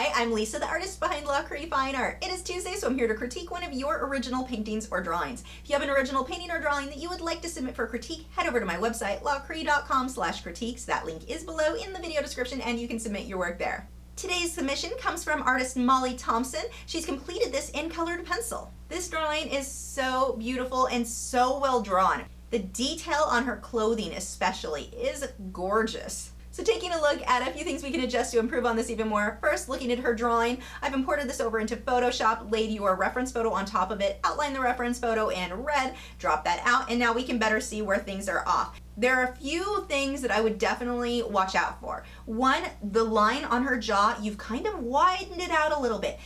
Hi, I'm Lisa, the artist behind Lachri Fine Art. It is Tuesday, so I'm here to critique one of your original paintings or drawings. If you have an original painting or drawing that you would like to submit for critique, head over to my website, lachri.com/critiques. That link is below in the video description and you can submit your work there. Today's submission comes from artist Molly Thompson. She's completed this in colored pencil. This drawing is so beautiful and so well drawn. The detail on her clothing especially is gorgeous. So taking a look at a few things we can adjust to improve on this even more. First, looking at her drawing, I've imported this over into Photoshop, laid your reference photo on top of it, outlined the reference photo in red, dropped that out, and now we can better see where things are off. There are a few things that I would definitely watch out for. One, the line on her jaw, you've kind of widened it out a little bit.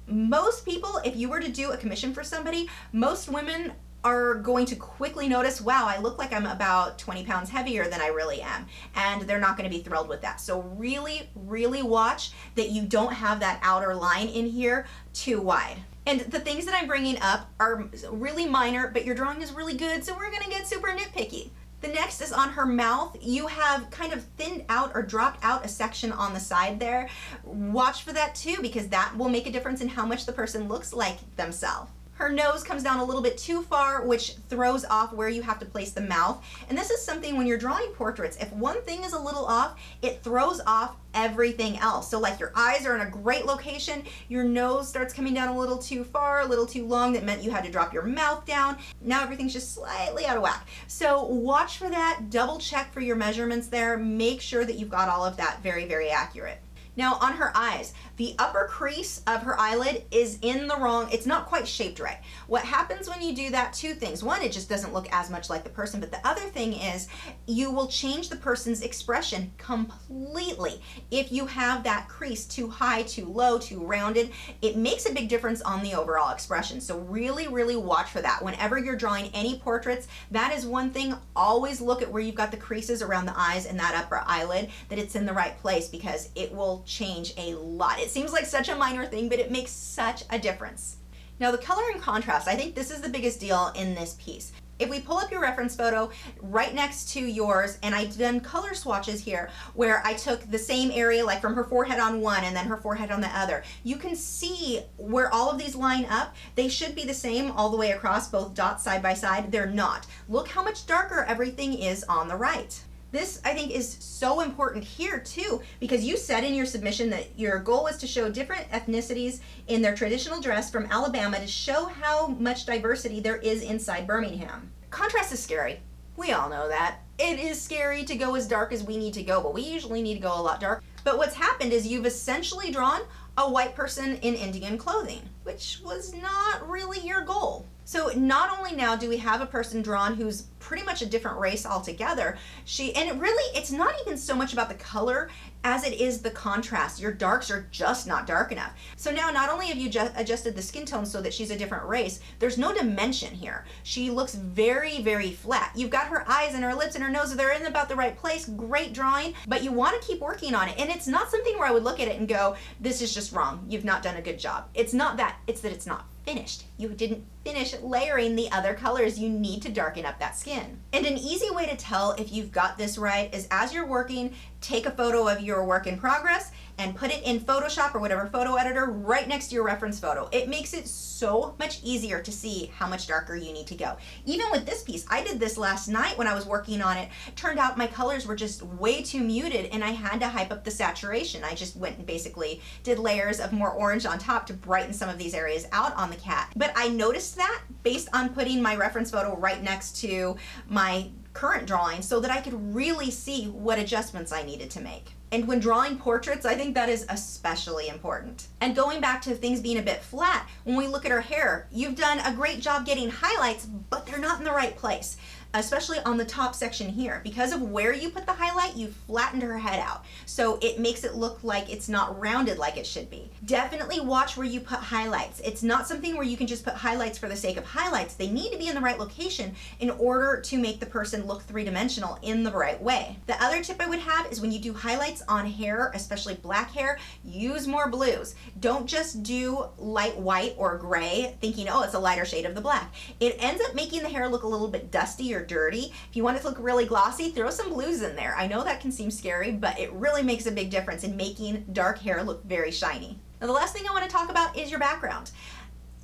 Most people, if you were to do a commission for somebody, most women are going to quickly notice, wow, I look like I'm about 20 pounds heavier than I really am. And they're not going to be thrilled with that. So really, really watch that you don't have that outer line in here too wide. And the things that I'm bringing up are really minor, but your drawing is really good, so we're going to get super nitpicky. The next is on her mouth. You have kind of thinned out or dropped out a section on the side there. Watch for that too, because that will make a difference in how much the person looks like themselves. Her nose comes down a little bit too far, which throws off where you have to place the mouth. And this is something when you're drawing portraits, if one thing is a little off, it throws off everything else. So like your eyes are in a great location, your nose starts coming down a little too far, a little too long, that meant you had to drop your mouth down. Now everything's just slightly out of whack. So watch for that, double check for your measurements there, make sure that you've got all of that very, very accurate. Now on her eyes, the upper crease of her eyelid is in the wrong, it's not quite shaped right. What happens when you do that, two things. One, it just doesn't look as much like the person, but the other thing is you will change the person's expression completely. If you have that crease too high, too low, too rounded, it makes a big difference on the overall expression. So really, really watch for that. Whenever you're drawing any portraits, that is one thing. Always look at where you've got the creases around the eyes and that upper eyelid, that it's in the right place, because it will change a lot. It seems like such a minor thing, but it makes such a difference. Now the color and contrast, I think this is the biggest deal in this piece. If we pull up your reference photo right next to yours, and I've done color swatches here where I took the same area, like from her forehead on one and then her forehead on the other, you can see where all of these line up. They should be the same all the way across, both dots side by side. They're not. Look how much darker everything is on the right. This, I think, is so important here too, because you said in your submission that your goal was to show different ethnicities in their traditional dress from Alabama to show how much diversity there is inside Birmingham. Contrast is scary. We all know that. It is scary to go as dark as we need to go, but we usually need to go a lot darker. But what's happened is you've essentially drawn a white person in Indian clothing, which was not really your goal. So not only now do we have a person drawn who's pretty much a different race altogether, it's not even so much about the color as it is the contrast. Your darks are just not dark enough. So now not only have you adjusted the skin tone so that she's a different race, there's no dimension here. She looks very, very flat. You've got her eyes and her lips and her nose, they're in about the right place. Great drawing, but you want to keep working on it. And it's not something where I would look at it and go, this is just wrong. You've not done a good job. It's not that, it's that it's not finished. You didn't finish layering the other colors. You need to darken up that skin. And an easy way to tell if you've got this right is as you're working, take a photo of your work in progress and put it in Photoshop or whatever photo editor right next to your reference photo. It makes it so much easier to see how much darker you need to go. Even with this piece, I did this last night when I was working on it. Turned out my colors were just way too muted and I had to hype up the saturation. I just went and basically did layers of more orange on top to brighten some of these areas out on the cat. But I noticed that based on putting my reference photo right next to my current drawing so that I could really see what adjustments I needed to make. And when drawing portraits, I think that is especially important. And going back to things being a bit flat, when we look at her hair, you've done a great job getting highlights, but they're not in the right place, especially on the top section here. Because of where you put the highlight, you flattened her head out. So it makes it look like it's not rounded like it should be. Definitely watch where you put highlights. It's not something where you can just put highlights for the sake of highlights. They need to be in the right location in order to make the person look three-dimensional in the right way. The other tip I would have is when you do highlights on hair, especially black hair, use more blues. Don't just do light white or gray thinking, oh, it's a lighter shade of the black. It ends up making the hair look a little bit dusty or dirty. If you want it to look really glossy, throw some blues in there. I know that can seem scary, but it really makes a big difference in making dark hair look very shiny. Now the last thing I want to talk about is your background.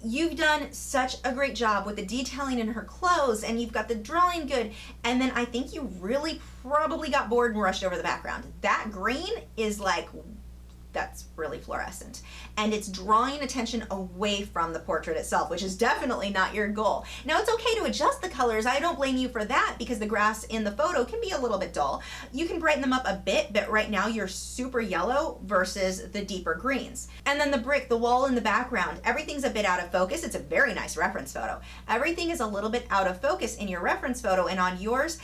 You've done such a great job with the detailing in her clothes, and you've got the drawing good, and then I think you really probably got bored and rushed over the background. That green is like, that's really fluorescent, and it's drawing attention away from the portrait itself, which is definitely not your goal. Now it's okay to adjust the colors. I don't blame you for that, because the grass in the photo can be a little bit dull. You can brighten them up a bit, but right now you're super yellow versus the deeper greens. And then the brick, the wall in the background, everything's a bit out of focus. It's a very nice reference photo. Everything is a little bit out of focus in your reference photo, and on yours,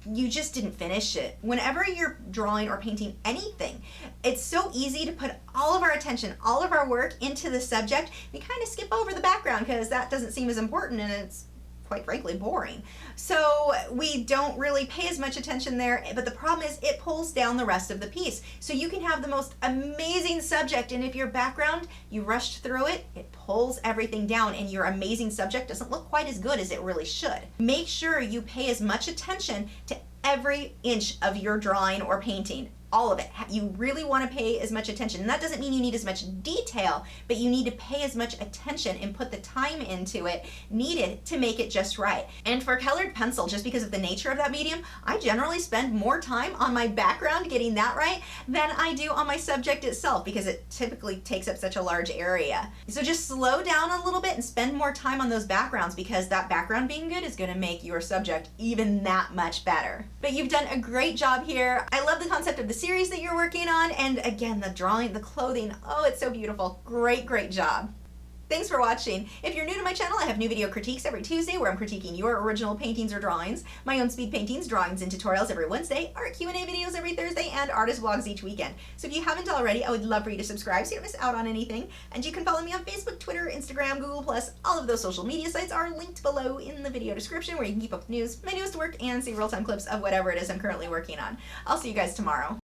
you just didn't finish it. Whenever you're drawing or painting anything, it's so easy to put all of our attention, all of our work into the subject. We kind of skip over the background because that doesn't seem as important, and it's quite frankly boring. So we don't really pay as much attention there, but the problem is it pulls down the rest of the piece. So you can have the most amazing subject, and if your background, you rushed through it, it pulls everything down, and your amazing subject doesn't look quite as good as it really should. Make sure you pay as much attention to every inch of your drawing or painting. All of it. You really want to pay as much attention. And that doesn't mean you need as much detail, but you need to pay as much attention and put the time into it needed to make it just right. And for colored pencil, just because of the nature of that medium, I generally spend more time on my background getting that right than I do on my subject itself, because it typically takes up such a large area. So just slow down a little bit and spend more time on those backgrounds, because that background being good is going to make your subject even that much better. But you've done a great job here. I love the concept of the series that you're working on, and again, the drawing, the clothing, oh, it's so beautiful. Great job. Thanks for watching. If you're new to my channel, I have new video critiques every Tuesday where I'm critiquing your original paintings or drawings, my own speed paintings, drawings, and tutorials every Wednesday, art Q&A videos every Thursday, and artist vlogs each weekend. So if you haven't already, I would love for you to subscribe so you don't miss out on anything. And you can follow me on Facebook, Twitter, Instagram, Google+. All of those social media sites are linked below in the video description, where you can keep up with news, my newest work, and see real-time clips of whatever it is I'm currently working on. I'll see you guys tomorrow.